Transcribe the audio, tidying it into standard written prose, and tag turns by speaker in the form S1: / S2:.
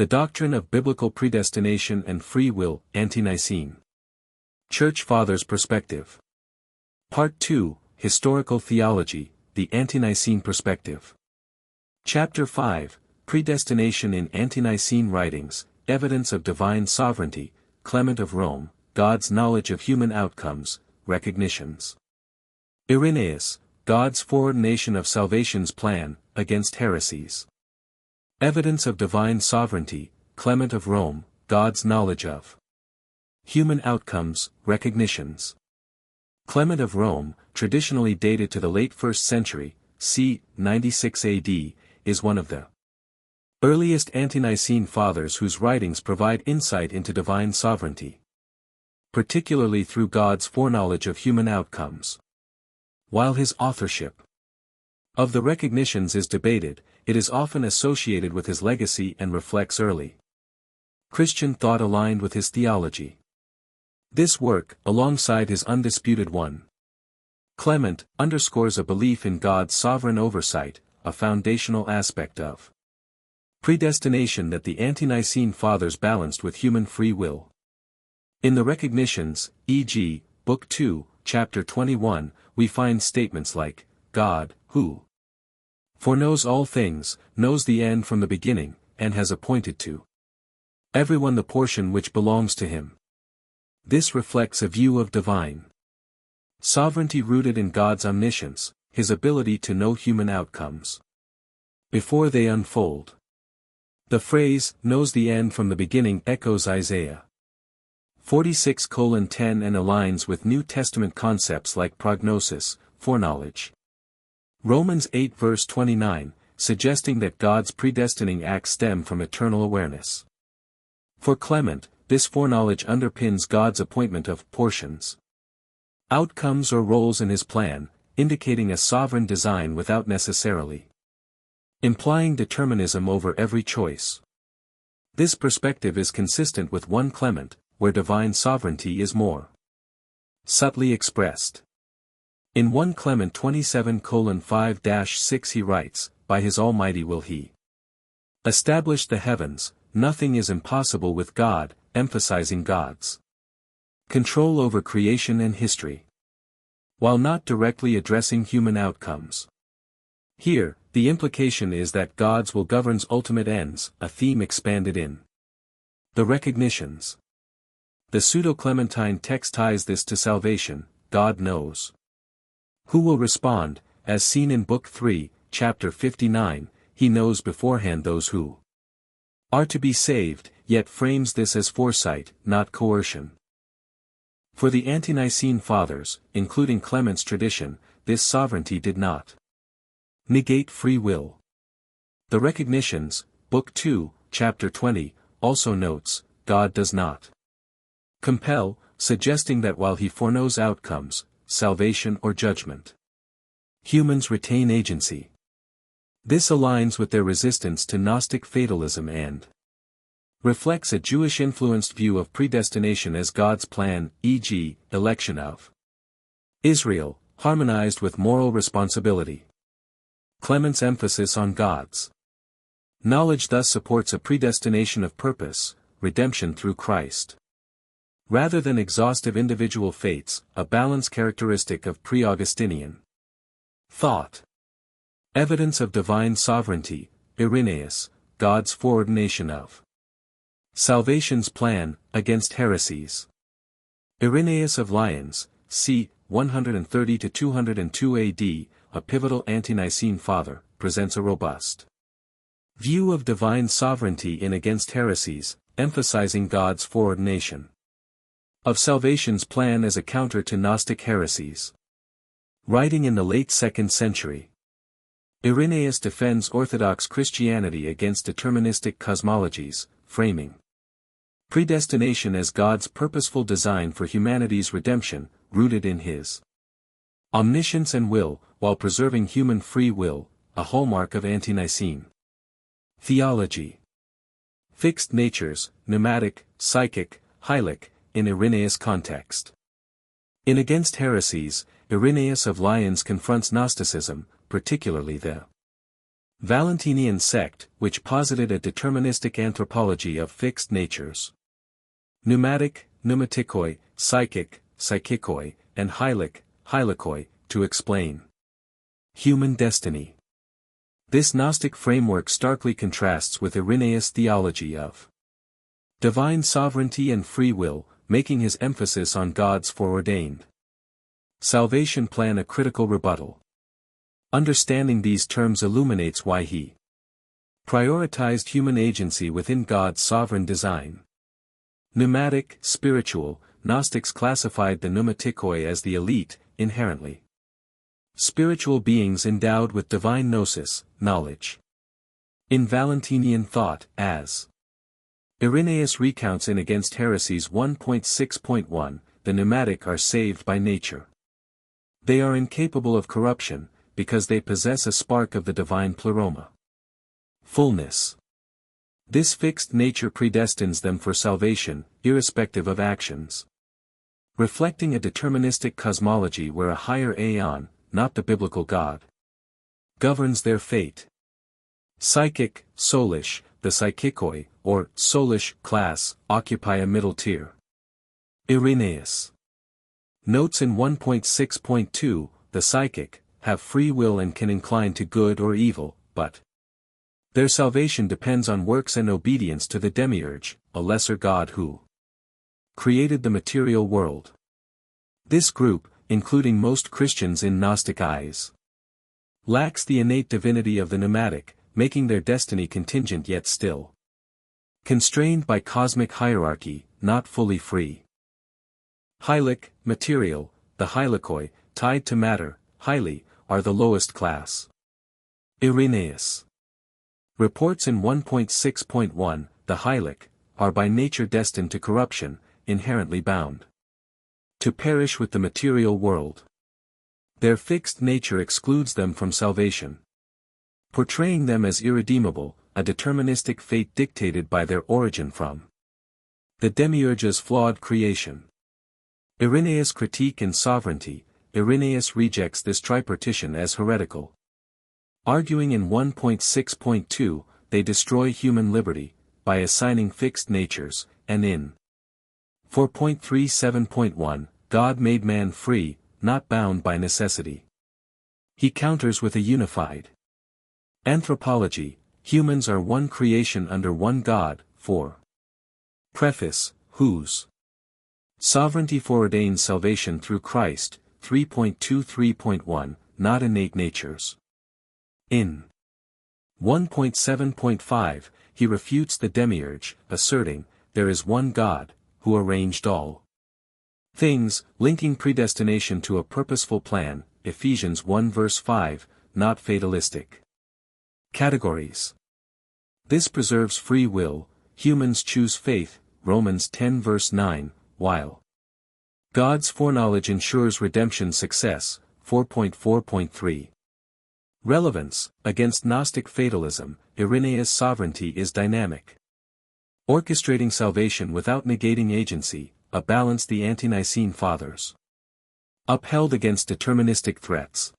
S1: The Doctrine of Biblical Predestination and Free Will, Ante-Nicene. Church Fathers' Perspective. Part 2, Historical Theology, the Ante-Nicene Perspective. Chapter 5, Predestination in Ante-Nicene Writings, Evidence of Divine Sovereignty, Clement of Rome, God's Knowledge of Human Outcomes, Recognitions. Irenaeus, God's Foreordination of Salvation's Plan, Against Heresies. Evidence of Divine Sovereignty, Clement of Rome, God's Knowledge of Human Outcomes, Recognitions. Clement of Rome, traditionally dated to the late 1st century, c. 96 AD, is one of the earliest Ante-Nicene fathers whose writings provide insight into divine sovereignty, particularly through God's foreknowledge of human outcomes. While his authorship of the Recognitions is debated, it is often associated with his legacy and reflects early Christian thought aligned with his theology. This work, alongside his undisputed one, Clement, underscores a belief in God's sovereign oversight, a foundational aspect of predestination that the Ante-Nicene Fathers balanced with human free will. In the Recognitions, e.g., Book 2, Chapter 21, we find statements like, God, who foreknows all things, knows the end from the beginning, and has appointed to everyone the portion which belongs to him. This reflects a view of divine sovereignty rooted in God's omniscience, his ability to know human outcomes before they unfold. The phrase, knows the end from the beginning, echoes Isaiah 46:10 and aligns with New Testament concepts like prognosis, foreknowledge. Romans 8 verse 29, suggesting that God's predestining acts stem from eternal awareness. For Clement, this foreknowledge underpins God's appointment of portions, outcomes or roles in his plan, indicating a sovereign design without necessarily implying determinism over every choice. This perspective is consistent with 1 Clement, where divine sovereignty is more subtly expressed. In 1 Clement 27:5-6 he writes, By his almighty will he establish the heavens, nothing is impossible with God, emphasizing God's control over creation and history, while not directly addressing human outcomes. Here, the implication is that God's will governs ultimate ends, a theme expanded in the Recognitions. The Pseudo-Clementine text ties this to salvation. God knows who will respond, as seen in Book 3, Chapter 59, he knows beforehand those who are to be saved, yet frames this as foresight, not coercion. For the Ante-Nicene Fathers, including Clement's tradition, this sovereignty did not negate free will. The Recognitions, Book 2, Chapter 20, also notes, God does not compel, suggesting that while he foreknows outcomes, salvation or judgment, humans retain agency. This aligns with their resistance to Gnostic fatalism and reflects a Jewish-influenced view of predestination as God's plan, e.g., election of Israel, harmonized with moral responsibility. Clement's emphasis on God's knowledge thus supports a predestination of purpose, redemption through Christ, rather than exhaustive individual fates, a balance characteristic of pre-Augustinian thought. Evidence of Divine Sovereignty, Irenaeus, God's Foreordination of Salvation's Plan, Against Heresies. Irenaeus of Lyons, c. 130-202 AD, a pivotal Ante-Nicene father, presents a robust view of divine sovereignty in Against Heresies, emphasizing God's foreordination of salvation's plan as a counter to Gnostic heresies. Writing in the late 2nd century, Irenaeus defends Orthodox Christianity against deterministic cosmologies, framing predestination as God's purposeful design for humanity's redemption, rooted in his omniscience and will, while preserving human free will, a hallmark of Ante-Nicene theology. Fixed natures, pneumatic, psychic, hylic, in Irenaeus' context. In Against Heresies, Irenaeus of Lyons confronts Gnosticism, particularly the Valentinian sect, which posited a deterministic anthropology of fixed natures. Pneumatic, pneumatikoi, psychic, psychikoi, and hylic, hylikoi, to explain human destiny. This Gnostic framework starkly contrasts with Irenaeus' theology of divine sovereignty and free will, making his emphasis on God's foreordained salvation plan a critical rebuttal. Understanding these terms illuminates why he prioritized human agency within God's sovereign design. Pneumatic, spiritual, Gnostics classified the pneumatikoi as the elite, inherently spiritual beings endowed with divine gnosis, knowledge. In Valentinian thought, as Irenaeus recounts in Against Heresies 1.6.1, the pneumatic are saved by nature. They are incapable of corruption, because they possess a spark of the divine pleroma. Fullness. This fixed nature predestines them for salvation, irrespective of actions. Reflecting a deterministic cosmology where a higher aeon, not the biblical God, governs their fate. Psychic, soulish, the psychikoi, or soulish class, occupy a middle tier. Irenaeus notes in 1.6.2, the psychic have free will and can incline to good or evil, but their salvation depends on works and obedience to the demiurge, a lesser god who created the material world. This group, including most Christians in Gnostic eyes, lacks the innate divinity of the pneumatic, making their destiny contingent yet still constrained by cosmic hierarchy, not fully free. Hylic, material, the hylikoi, tied to matter, hyli, are the lowest class. Irenaeus reports in 1.6.1, the hylic, are by nature destined to corruption, inherently bound to perish with the material world. Their fixed nature excludes them from salvation, portraying them as irredeemable, a deterministic fate dictated by their origin from the demiurge's flawed creation. Irenaeus' critique in sovereignty. Irenaeus rejects this tripartition as heretical, arguing in 1.6.2, they destroy human liberty, by assigning fixed natures, and in 4.37.1, God made man free, not bound by necessity. He counters with a unified anthropology. Humans are one creation under one God, for preface, whose sovereignty foreordains salvation through Christ, 3.23.1, not innate natures. In 1.7.5, he refutes the demiurge, asserting, there is one God, who arranged all things, linking predestination to a purposeful plan, Ephesians 1 verse 5, not fatalistic categories. This preserves free will, humans choose faith, Romans 10 verse 9, while God's foreknowledge ensures redemption success, 4.4.3. Relevance. Against Gnostic fatalism, Irenaeus' sovereignty is dynamic, orchestrating salvation without negating agency, a balance the Ante-Nicene Fathers upheld against deterministic threats.